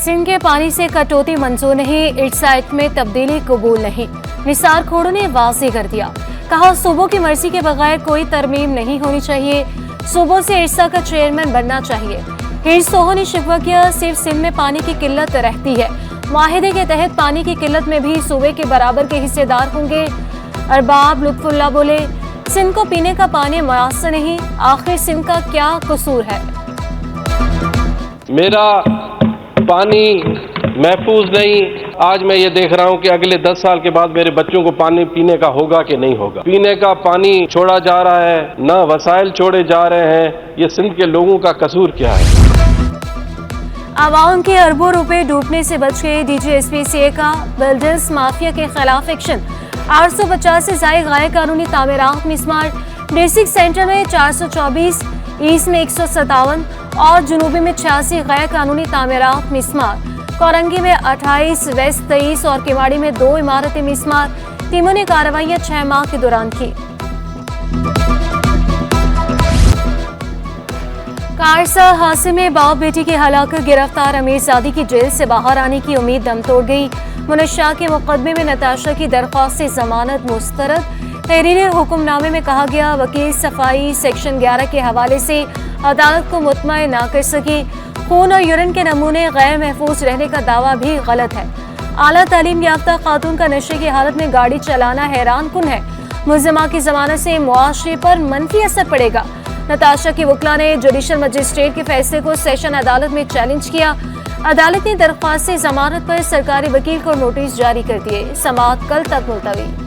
सिंध के पानी से कटौती मंजूर नहीं, इटसाइट में तब्दीली कबूल नहीं। निसार खोड़ू ने वाज़ेह कर दिया, कहा सूबों की मर्जी के बगैर कोई तरमीम नहीं होनी चाहिए, सूबों से इरसा का चेयरमैन बनना चाहिए। हिर्स सोहो ने शिकवा किया, सिर्फ सिंध में पानी की किल्लत रहती है, माहिदे के तहत पानी की किल्लत में भी सूबे के बराबर के हिस्सेदार होंगे। अरबाब लुत्फुल्लाह बोले, सिंध को पीने का पानी मुयस्सर नहीं, आखिर सिंध का क्या कसूर है। मेरा पानी महफूज नहीं। आज मैं ये देख रहा हूँ कि अगले 10 साल के बाद मेरे बच्चों को पानी पीने का होगा कि नहीं होगा। पीने का पानी छोड़ा जा रहा है, ना वसाइल छोड़े जा रहे हैं। ये सिंध के लोगों का कसूर क्या है? आवाम के अरबों रुपए डूबने से बच गए, DGSPCA का बिल्डर्स माफिया के खिलाफ एक्शन। 850 से ज्यादा गैर कानूनी तामीरात मिसमार। डिस्ट्रिक्ट सेंटर में 424, ईस्ट में 157 और जनूबी में 86 गैर कानूनी तामीरात मिसमार। कोरंगी में 28, वेस्ट 23 और किवाड़ी में 2 इमारतें मिसमार। टीमों ने कार्रवाइयां 6 माह के दौरान की। कारसा हादसे में बाप बेटी की हलाकत, गिरफ्तार अमीरजादी की जेल से बाहर आने की उम्मीद दम तोड़ गई। मुनशा के मुकदमे में नताशा की दरख्वास्त से जमानत मुस्तरद। तहरीर हुक्मनामे में कहा गया, वकील सफाई सेक्शन 11 के हवाले से अदालत को मुतमईन ना कर सकी। खून और यूरिन के नमूने गैर महफूज रहने का दावा भी गलत है। आला तालीम याफ्ता खातून का नशे की हालत में गाड़ी चलाना हैरान कुन है। मुल्जिमा की जमानत से मुआशरे पर मनफी असर पड़ेगा। नताशा की वकला ने जुडिशल मजिस्ट्रेट के फैसले को सेशन अदालत में चैलेंज किया। अदालत ने दरख्वास्त से जमानत पर सरकारी वकील को नोटिस जारी कर दिए। समाअत कल तक मुलतवी।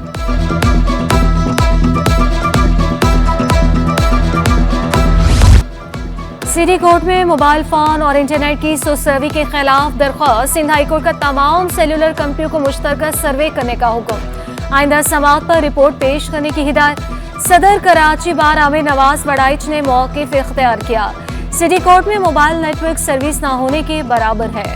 सिटी कोर्ट में मोबाइल फोन और इंटरनेट की सर्वी के खिलाफ दरख्वास्त। सिंध हाई कोर्ट का तमाम सेलुलर कंपनियों को मुश्तरका सर्वे करने का हुक्म। आइंदा समाअत पर रिपोर्ट पेश करने की हिदायत। सदर कराची बार आमिर नवाज वड़ाइच ने मौक़िफ़ इख्तियार किया, सिटी कोर्ट में मोबाइल नेटवर्क सर्विस ना होने के बराबर है।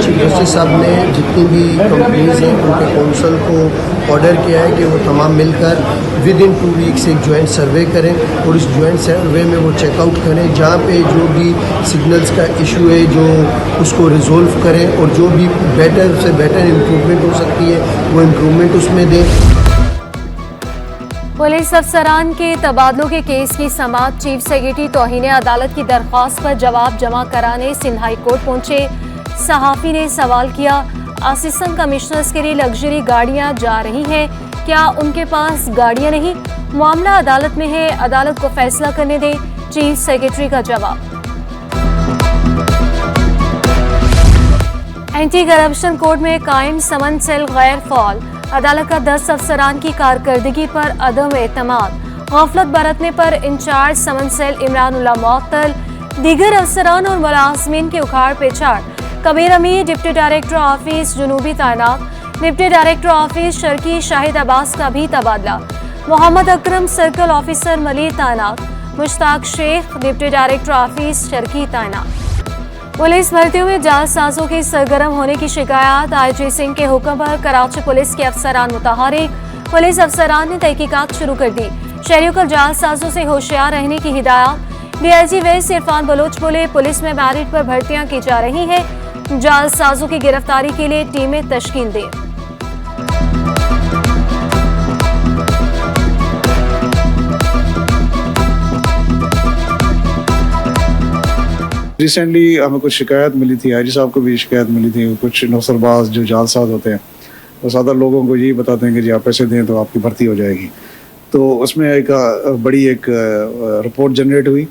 चीफ जस्टिस साहब ने जितनी भी कंपनीज हैं उनके काउंसिल को ऑर्डर किया है कि वो तमाम मिलकर विद इन 2 वीक्स एक जॉइंट सर्वे करें और इस जॉइंट सर्वे में वो चेकआउट करें, जहाँ पे जो भी सिग्नल्स का इशू है जो उसको रिजोल्व करें और जो भी बेटर से बेटर इम्प्रूवमेंट हो सकती है वो इम्प्रूवमेंट उसमें दें। पुलिस अफसरान के तबादलों के केस की समाअत। चीफ सेक्रेटरी तौहीन अदालत की दरख्वास्त पर जवाब जमा कराने सिंध हाई कोर्ट पहुंचे। सहाफ़ी ने सवाल किया, असिस्टेंट कमिश्नर्स के लिए लग्जरी गाड़ियां जा रही हैं, क्या उनके पास गाड़ियां नहीं? मामला अदालत में है, अदालत को फैसला करने दें। चीफ सेक्रेटरी का जवाब। एंटी करप्शन कोर्ट में कायम समन सेल गैर फॉल। अदालत का 10 अफसरान की कारकर्दगी पर अदम एतमाद। गफलत बरतने पर इंचार्ज समन सेल इमरान उल्लाह मुअत्तल। दीगर अफसरान और मुलाजमीन के उखाड़ पेछाड़। कबीर अमीर डिप्टी डायरेक्टर ऑफिस जनूबी तैनात। डिप्टी डायरेक्टर ऑफिस शर्की शाहिद अब्बास का भी तबादला। मोहम्मद अकरम सर्कल ऑफिसर मलिर तैनात। Mushtaq Sheikh deputy director office शर्की तैनात। पुलिस भर्तियों में जालसाजों के सरगर्म होने की शिकायत। IG सिंह के हुक्म पर कराची पुलिस के अफसरान मुतहरिक। पुलिस अफसरान ने तहकीकात शुरू कर दी। शहरियों को जालसाजों से होशियार रहने की हिदायत। DIG वेस्ट इरफान बलोच बोले, पुलिस में मैरिट पर भर्तियां की जा रही हैं, जालसाजों की गिरफ्तारी के लिए टीमें तश्कील दें। रिसेंटली हमें कुछ शिकायत मिली थी, IG साहब को भी शिकायत मिली थी। कुछ नौसरबाज जो जालसाज होते हैं वो ज़्यादा लोगों को यही बताते हैं कि जी आप पैसे दें तो आपकी भर्ती हो जाएगी। तो उसमें एक बड़ी रिपोर्ट जनरेट हुई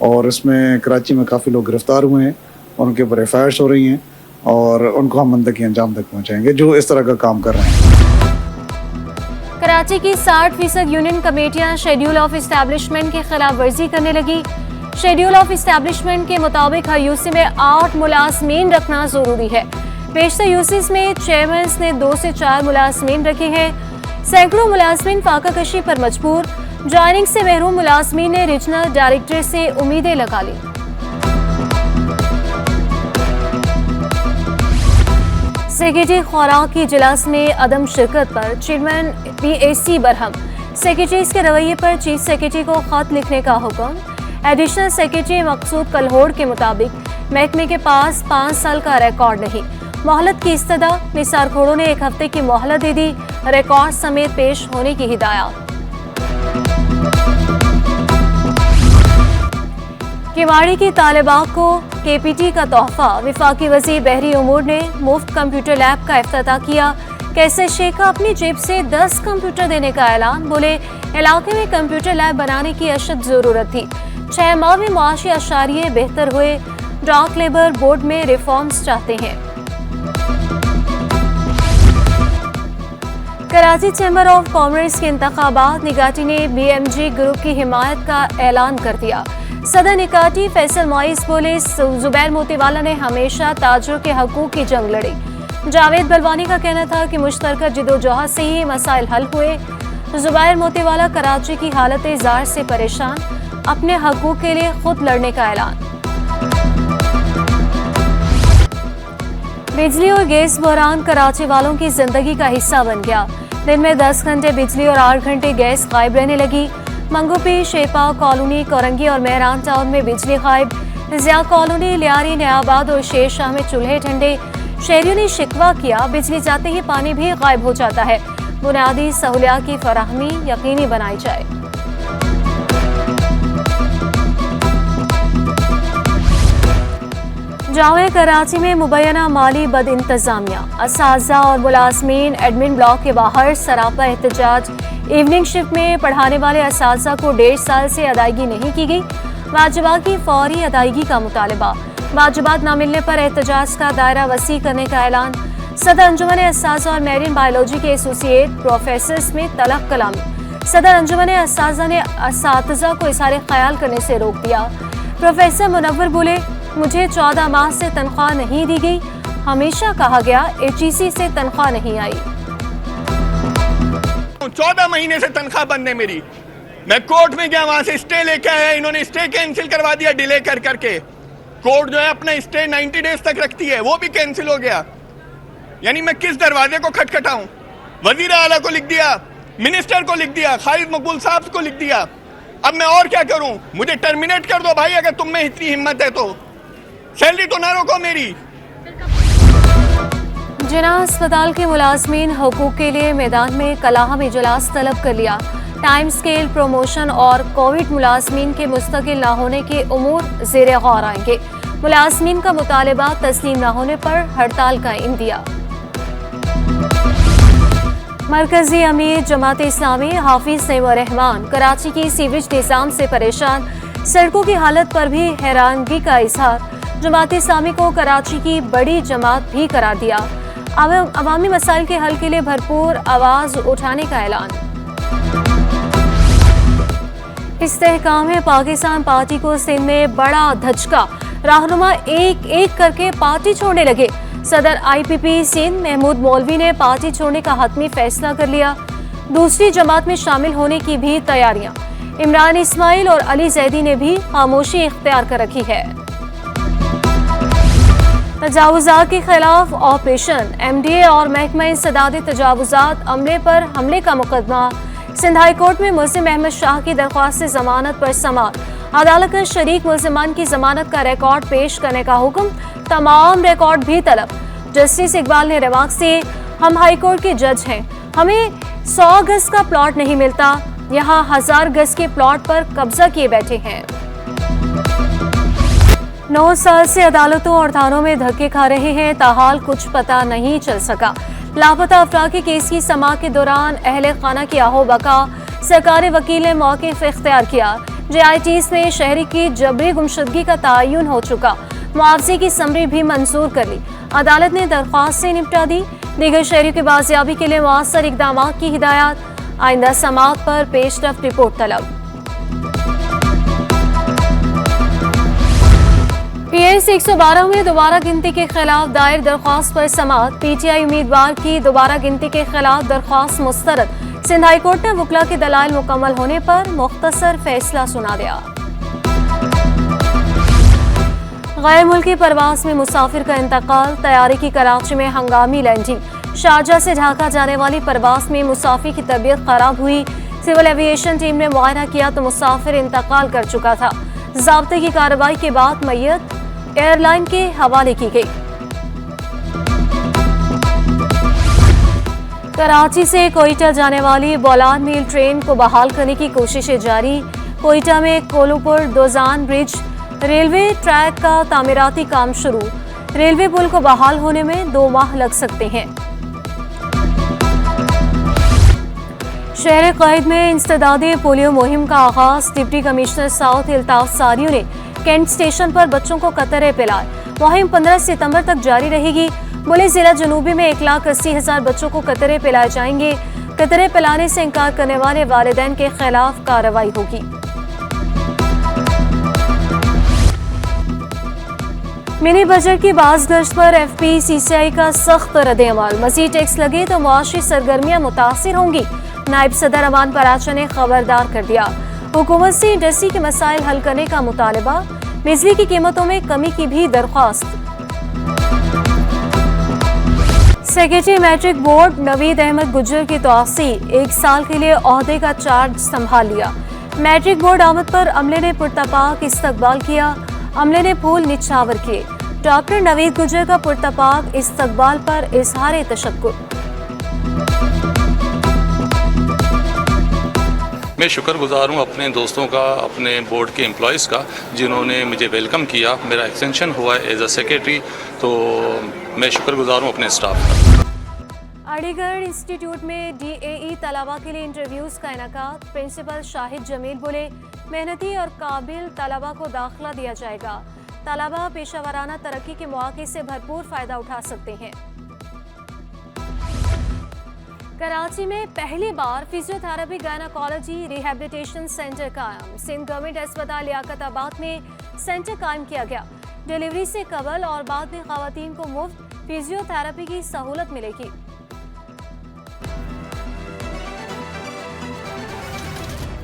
और इसमें कराची में काफ़ी लोग गिरफ्तार हुए हैं और उनके ऊपर FIRs हो रही हैं और उनको हम मंतकी अंजाम तक पहुँचाएँगे जो इस तरह का काम कर रहे हैं। कराची की 60% यूनियन कमेटियां शेड्यूल ऑफ इस्टेब्लिशमेंट की खिलाफ वर्जी करने लगी। शेड्यूल ऑफ इस्टेब्लिशमेंट के मुताबिक हर यूसी में 8 मुलाजमीन रखना जरूरी है। पेशतर यूसीस में चेयरमैन ने 2 से 4 मुलाजमीन रखे हैं। सैकड़ों मुलाजमीन फाका कशी पर मजबूर। ज्वाइनिंग से महरूम मुलाजमीन ने रीजनल डायरेक्टर से उम्मीदें लगा ली। सेक्रेटरी खुराक की इजलास में अदम शिरकत पर चेयरमैन PAC बरहम। सेक्रेटरीज के रवैये पर चीफ सेक्रेटरी को खत लिखने का हुक्म। एडिशनल सेक्रेटरी मकसूद कलहोड़ के मुताबिक महकमे के पास 5 साल का रिकॉर्ड नहीं। मोहलत की इस्तदा। निसार खोड़ो ने 1 हफ्ते की मोहलत दे दी, रिकॉर्ड समेत पेश होने की हिदायत। किवाड़ी की तालिबात को केपीटी का तोहफा। विफाकी वजीर बहरी उमूर ने मुफ्त कंप्यूटर लैब का इफ्तिताह किया। कैसर शेख का अपनी जेब से 10 कंप्यूटर देने का ऐलान। बोले इलाके में कंप्यूटर लैब बनाने की अशद जरूरत थी। 6 माह में मुआशी अशारिये बेहतर हुए। डाक लेबर बोर्ड में रिफॉर्म्स चाहते हैं। कराची चैम्बर ऑफ कॉमर्स के इंतखाबात। निकाटी ने BMG ग्रुप की हिमायत का ऐलान कर दिया। सदर निकाटी फैसल मोइस बोले जुबैर मोतीवाला ने हमेशा ताजरों के हकूक की जंग लड़ी। जावेद बलवानी का कहना था कि मुश्तरका जिदोजहद से ही मसाइल हल हुए। जुबैर मोतीवाला कराची की हालत जार से परेशान, अपने हकूक के लिए खुद लड़ने का ऐलान। बिजली और गैस बहरान कराची वालों की जिंदगी का हिस्सा बन गया। दिन में 10 घंटे बिजली और 8 घंटे गैस गायब रहने लगी। मंगोपी, शेपा कॉलोनी, कोरंगी और मेहरान टाउन में बिजली गायब। जिया कॉलोनी, लियारी, नयाबाद और शेर शाह में चूल्हे ठंडे। शहरियों ने शिकवा किया, बिजली जाते ही पानी भी गायब हो जाता है। बुनियादी सहूलियात की फराहमी यकीनी बनाई जाए। जावे कराची में मुबैना माली बद इंतजामिया। असातिज़ा और मुलाजमीन एडमिन ब्लॉक के बाहर सरापा एहतजाज। इवनिंग शिफ्ट में पढ़ाने वाले असातिज़ा को 1.5 साल से अदायगी नहीं की गई। वाजिबात की फौरी अदायगी का मुतालबा। वाजिबात न मिलने पर एहतजाज का दायरा वसी करने का ऐलान। सदर अंजुमन असातिज़ा और मेरीन बायोलॉजी के एसोसिएट प्रोफेसर्स में तलब कलामी। सदर अंजुमन असातिज़ा ने असातिज़ा को इज़हार ख्याल करने से रोक दिया। प्रोफेसर मुनव्वर बोले मुझे 14 माह से तनख्वाह नहीं दी गई। हमेशा कहा गया HEC से तनख्वाह नहीं आई। 14 महीने से तनख्वाह बंद है मेरी। मैं कोर्ट में गया, वहां से स्टे लेके आया, इन्होंने स्टे कैंसिल करवा दिया डिले कर करके। कोर्ट जो है अपना स्टे 90 डेज तक रखती है, वो भी कैंसिल हो गया। यानी मैं किस दरवाजे को खटखटाऊं? वजीर आला को लिख दिया, मिनिस्टर को लिख दिया, खालिद मकबूल साहब को लिख दिया। अब मैं और क्या करूं? मुझे टर्मिनेट कर दो भाई, अगर तुम में इतनी हिम्मत है तो। सैलरी तो ना रोको मेरी। जिना अस्पताल के मुलाजमीन हकूक के लिए मैदान में कलाह में इजलास तलब कर लिया। टाइम स्केल, प्रमोशन और कोविड मुलाजमीन के मुस्तकिल न होने के उमूर ज़ेरे गौर आएंगे। मुलाजमीन का मुतालबा तस्लीम न होने पर हड़ताल का इंदिया। मरकजी अमीर जमात इस्लामी हाफिज सईमुर रहमान कराची की सीवरेज निज़ाम से परेशान। सड़कों की हालत पर भी हैरानगी का इजहार। जमात इस्लामी को कराची की बड़ी जमात भी करार दिया। अवामी मसाइल के हल के लिए भरपूर आवाज उठाने का ऐलान। इस्तेहकाम पाकिस्तान पार्टी को सिंध में बड़ा धचका। रहनुमा एक एक करके पार्टी छोड़ने लगे। सदर IPP सिंध महमूद मौलवी ने पार्टी छोड़ने का हतमी फैसला कर लिया। दूसरी जमात में शामिल होने की भी तैयारियां। इमरान इस्माइल और अली जैदी ने भी खामोशी इख्तियार कर रखी है। तजावुजात के खिलाफ ऑपरेशन। MDA और महकमा इंसदाद तजावुजात अमले पर हमले का मुकदमा। सिंध हाई कोर्ट में मुल्जिम अहमद शाह की दरख्वास्त से जमानत पर समाअत। अदालत का शरीक मुल्जिमान की जमानत का रिकॉर्ड पेश करने का हुक्म। तमाम रिकॉर्ड भी तलब। जस्टिस इकबाल ने रिमार्क से हम हाई कोर्ट के जज हैं, हमें 100 गज का प्लॉट नहीं मिलता, यहाँ 1000 गज के प्लॉट पर कब्जा किए बैठे हैं। 9 साल से अदालतों और थानों में धक्के खा रहे हैं, ताहाल कुछ पता नहीं चल सका। लापता अफराद के केस की समाअत के दौरान अहले खाना की आहो बका। सरकारी वकील ने मौक़िफ़ इख्तियार किया। JITs में शहरी की जबरी गुमशुदगी का तयन हो चुका। मुआवजे की समरी भी मंजूर कर ली। अदालत ने दरख्वास्त से निपटा दी। दीगर शहरियों की बाजियाबी के लिए मुअस्सर इक़दाम की हिदायत। आइंदा समाअत पर पेशरफ्त रिपोर्ट तलब। PS 112 में दोबारा गिनती के खिलाफ दायर दरख्वास्त पर समाअत। PTI उम्मीदवार की दोबारा गिनती के खिलाफ दरख्वास्त मुस्तरद। सिंध हाई कोर्ट ने वकला के दलाइल मुकम्मल होने पर मुख्तसर फैसला सुना दिया। गैर मुल्की परवास में मुसाफिर का इंतकाल। तैयारी की कराची में हंगामी लैंडिंग। शारजा से ढाका जाने वाली परवास में मुसाफिर की तबीयत खराब हुई। सिविल एविएशन टीम ने मुआयना किया तो मुसाफिर इंतकाल कर चुका था। ज़ाब्ते की कार्रवाई के बाद मैयत एयरलाइन के हवाले की गई। कराची से कोयटा जाने वाली बोलान मेल ट्रेन को बहाल करने की कोशिशें जारी। कोयटा में कोलूपुर दोजान ब्रिज रेलवे ट्रैक का तामीराती काम शुरू। रेलवे पुल को बहाल होने में 2 माह लग सकते हैं। शहर कैद में इंसदादे पोलियो मुहिम का आगाज। डिप्टी कमिश्नर साउथ अल्ताफ सारियों ने कैंट स्टेशन पर बच्चों को कतरे पिलाए। मुहिम 15 सितंबर तक जारी रहेगी। बोले जिला जनूबी में 1,80,000 बच्चों को कतरे पिलाए जाएंगे। कतरे पिलाने से इनकार करने वाले वालिदैन के खिलाफ कार्रवाई होगी। मिनी बजट की बाज़गश्त पर FPCCI का सख्त रद्द-ए-अमल। मज़ीद टैक्स लगे तो मुआशी सरगर्मियां मुतासिर होंगी। नायब सदर अमान पराचा ने खबरदार कर दिया। हुकूमत से इंडस्ट्री के मसाइल हल करने का मुतालबा। बिजली की कीमतों में कमी की भी दरख्वास्त। Secretary matric board Naveed Ahmed Gujjar की तौसी 1 साल के लिए ओहदे का चार्ज संभाल लिया। मैट्रिक बोर्ड आमद पर अमले ने पुरतपाक इस्तकबाल किया। अमले ने फूल निछावर किए। डॉक्टर नवीद गुज्जर का पुरतपाक इस्तकबाल पर इजहार तशक्कुर। मैं शुक्रगुजार हूँ अपने दोस्तों का, अपने बोर्ड के एम्प्लॉयज़ का, जिन्होंने मुझे वेलकम किया। मेरा एक्सटेंशन हुआ है एज अ सेक्रेटरी, तो मैं शुक्रगुजार हूँ अपने स्टाफ का। अलीगढ़ इंस्टीट्यूट में DAE तलबा के लिए इंटरव्यूज़ का इनेकाद। प्रिंसिपल शाहिद जमील बोले मेहनती और काबिल तलबा को दाखिला दिया जाएगा। तलबा पेशावराना तरक्की के मौके से भरपूर फ़ायदा उठा सकते हैं। कराची में पहली बार फिजियोथेरेपी गायनाकोलॉजी रिहैबिलिटेशन सेंटर कायम। सिंध गवर्नमेंट अस्पताल लियाकताबाद में सेंटर कायम किया गया। डिलीवरी से कबल और बाद में ख़वातीन को मुफ्त फिजियोथेरेपी की सहूलत मिलेगी।